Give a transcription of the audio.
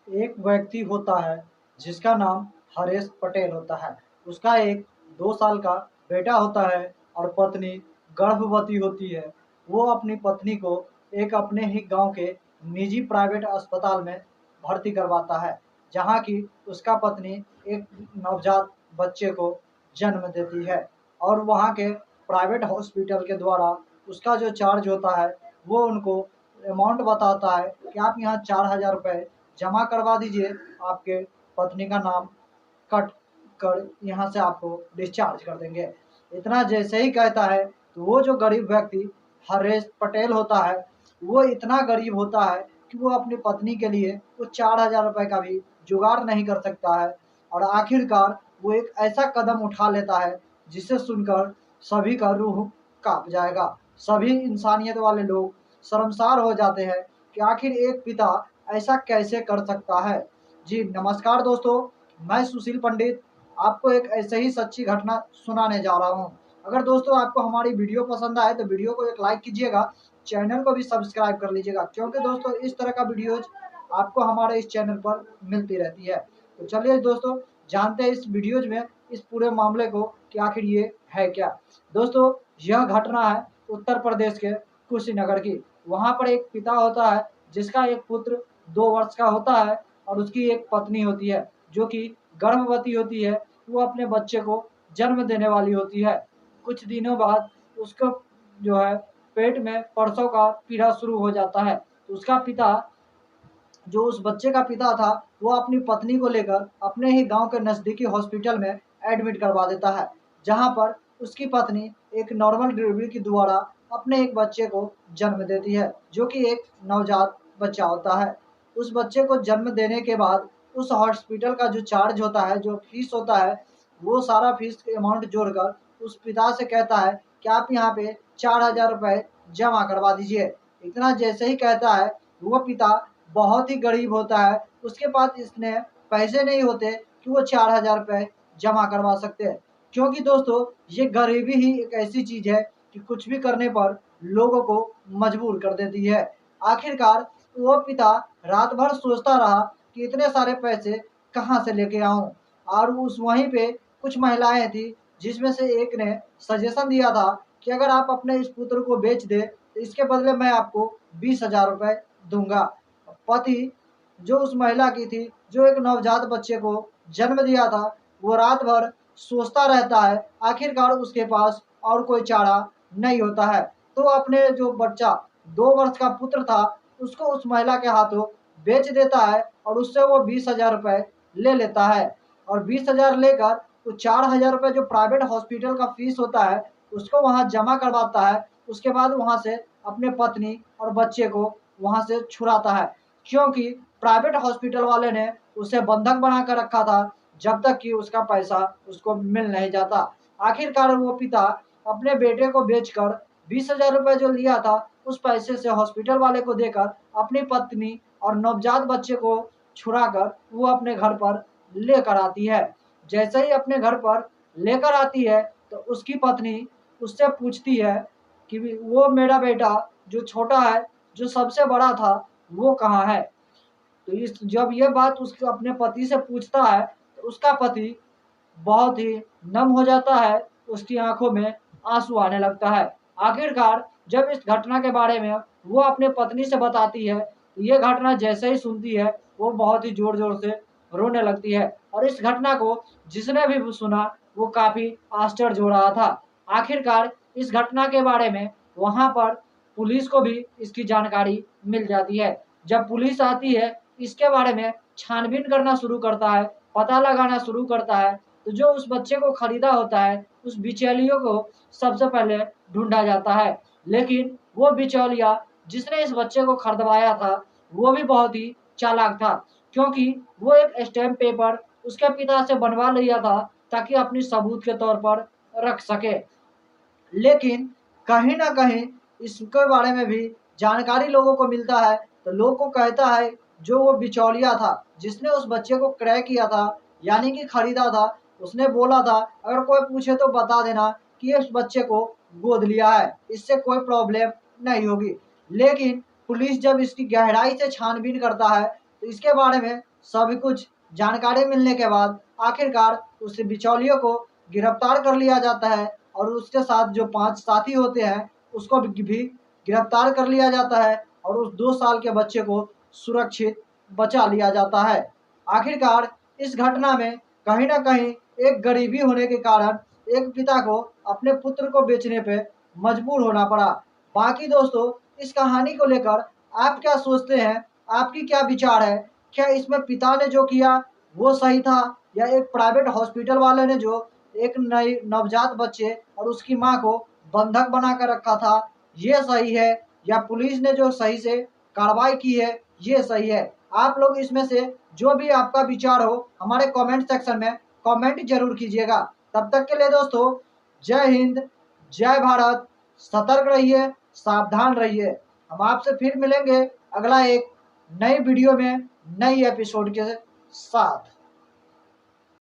एक व्यक्ति होता है जिसका नाम हरेश पटेल होता है। उसका एक 2 साल का बेटा होता है और पत्नी गर्भवती होती है। वो अपनी पत्नी को एक अपने ही गाँव के निजी प्राइवेट अस्पताल में भर्ती करवाता है, जहाँ की उसका पत्नी एक नवजात बच्चे को जन्म देती है और वहाँ के प्राइवेट हॉस्पिटल के द्वारा उसका जो चार्ज होता है, वो उनको अमाउंट बताता है कि आप यहाँ 4,000 रुपये जमा करवा दीजिए, आपके पत्नी का नाम कट कर यहाँ से आपको डिस्चार्ज कर देंगे। इतना जैसे ही कहता है तो वो जो गरीब व्यक्ति हरेश पटेल होता है, वो इतना गरीब होता है कि वो अपनी पत्नी के लिए वो 4,000 रुपये का भी जुगाड़ नहीं कर सकता है और आखिरकार वो एक ऐसा कदम उठा लेता है जिसे सुनकर सभी का रूह काँप जाएगा। सभी इंसानियत वाले लोग शर्मसार हो जाते हैं कि आखिर एक पिता ऐसा कैसे कर सकता है। जी नमस्कार दोस्तों, मैं सुशील पंडित आपको एक ऐसे ही सच्ची घटना सुनाने जा रहा हूँ। अगर दोस्तों आपको हमारी वीडियो पसंद आए तो वीडियो को एक लाइक कीजिएगा, चैनल को भी सब्सक्राइब कर लीजिएगा, क्योंकि दोस्तों इस तरह का वीडियोज आपको हमारे इस चैनल पर मिलती रहती है। तो चलिए दोस्तों जानते हैं इस वीडियोज में इस पूरे मामले को कि आखिर ये है क्या। दोस्तों यह घटना है उत्तर प्रदेश के कुशीनगर की। वहाँ पर एक पिता होता है जिसका एक पुत्र 2 वर्ष का होता है और उसकी एक पत्नी होती है जो कि गर्भवती होती है। वो अपने बच्चे को जन्म देने वाली होती है। कुछ दिनों बाद उसको जो है पेट में प्रसव का पीड़ा शुरू हो जाता है। तो उसका पिता जो उस बच्चे का पिता था वो अपनी पत्नी को लेकर अपने ही गांव के नज़दीकी हॉस्पिटल में एडमिट करवा देता है, जहां पर उसकी पत्नी एक नॉर्मल डिलीवरी के द्वारा अपने एक बच्चे को जन्म देती है जो कि एक नवजात बच्चा होता है। उस बच्चे को जन्म देने के बाद उस हॉस्पिटल का जो चार्ज होता है, जो फीस होता है, वो सारा फीस अमाउंट जोड़कर उस पिता से कहता है कि आप यहाँ पे 4,000 रुपये जमा करवा दीजिए। इतना जैसे ही कहता है वो पिता बहुत ही गरीब होता है, उसके पास इतने पैसे नहीं होते कि वो 4,000 रुपये जमा करवा सकते हैं, क्योंकि दोस्तों ये गरीबी ही एक ऐसी चीज़ है कि कुछ भी करने पर लोगों को मजबूर कर देती है। आखिरकार वो पिता रात भर सोचता रहा कि इतने सारे पैसे कहाँ से लेके आऊँ, और उस वहीं पे कुछ महिलाएं थी जिसमें से एक ने सजेशन दिया था कि अगर आप अपने इस पुत्र को बेच दें तो इसके बदले मैं आपको 20,000 रुपये दूंगा। पति जो उस महिला की थी जो एक नवजात बच्चे को जन्म दिया था, वो रात भर सोचता रहता है। आखिरकार उसके पास और कोई चारा नहीं होता है, तो अपने जो बच्चा 2 वर्ष का पुत्र था उसको उस महिला के हाथों बेच देता है और उससे वो 20,000 रुपये ले लेता है और 20,000 लेकर वो 4,000 रुपये जो प्राइवेट हॉस्पिटल का फीस होता है उसको वहाँ जमा करवाता है। उसके बाद वहाँ से अपने पत्नी और बच्चे को वहाँ से छुड़ाता है, क्योंकि प्राइवेट हॉस्पिटल वाले ने उसे बंधक बना कर रखा था जब तक कि उसका पैसा उसको मिल नहीं जाता। आखिरकार वो पिता अपने बेटे को बेचकर 20,000 रुपये जो लिया था उस पैसे से हॉस्पिटल वाले को देकर अपनी पत्नी और नवजात बच्चे को छुड़ाकर वो अपने घर पर लेकर आती है। जैसे ही अपने घर पर लेकर आती है तो उसकी पत्नी उससे पूछती है कि वो मेरा बेटा जो छोटा है, जो सबसे बड़ा था, वो कहाँ है? तो इस जब ये बात उसके अपने पति से पूछता है तो उसका पति बहुत ही नम हो जाता है, उसकी आँखों में आँसू आने लगता है। आखिरकार जब इस घटना के बारे में वो अपने पत्नी से बताती है, तो ये घटना जैसे ही सुनती है, वो बहुत ही ज़ोर-ज़ोर से रोने लगती है और इस घटना को जिसने भी सुना, वो काफ़ी आश्चर्य हो रहा था। आखिरकार इस घटना के बारे में वहाँ पर पुलिस को भी इसकी जानकारी मिल जाती है। जब पुलिस आती है, इसके बारे में छानबीन करना शुरू करता है, पता लगाना शुरू करता है, तो जो उस बच्चे को खरीदा होता है, उस बिचौलियों को सबसे पहले ढूँढा जाता है। लेकिन वो बिचौलिया जिसने इस बच्चे को खरीदवाया था, वो भी बहुत ही चालाक था, क्योंकि वो एक स्टैम्प पेपर उसके पिता से बनवा लिया था ताकि अपनी सबूत के तौर पर रख सके। लेकिन कहीं न कहीं इसके बारे में भी जानकारी लोगों को मिलता है, तो लोग को कहता है जो वो बिचौलिया था, जिसने उस बच्चे को क्रय किया था, यानी कि खरीदा था, उसने बोला था अगर कोई पूछे तो बता देना कि इस बच्चे को गोद लिया है, इससे कोई प्रॉब्लम नहीं होगी। लेकिन पुलिस जब इसकी गहराई से छानबीन करता है, तो इसके बारे में सभी कुछ जानकारी मिलने के बाद आखिरकार उस बिचौलियों को गिरफ्तार कर लिया जाता है और उसके साथ जो 5 साथी होते हैं उसको भी गिरफ्तार कर लिया जाता है और उस 2 साल के बच्चे को सुरक्षित बचा लिया जाता है। आखिरकार इस घटना में कहीं न कहीं एक गरीबी होने के कारण एक पिता को अपने पुत्र को बेचने पे मजबूर होना पड़ा। बाकी दोस्तों, इस कहानी को लेकर आप क्या सोचते हैं? आपकी क्या विचार है? क्या इसमें पिता ने जो किया वो सही था या एक प्राइवेट हॉस्पिटल वाले ने जो एक नई नवजात बच्चे और उसकी माँ को बंधक बना कर रखा था, ये सही है या पुलिस ने जो सही से कार्रवाई की है ये सही है? आप लोग इसमें से जो भी आपका विचार हो हमारे कमेंट सेक्शन में कमेंट जरूर कीजिएगा। तब तक के लिए दोस्तों, जय हिंद, जय भारत, सतर्क रहिए, सावधान रहिए। हम आपसे फिर मिलेंगे अगला एक नई वीडियो में नई एपिसोड के साथ।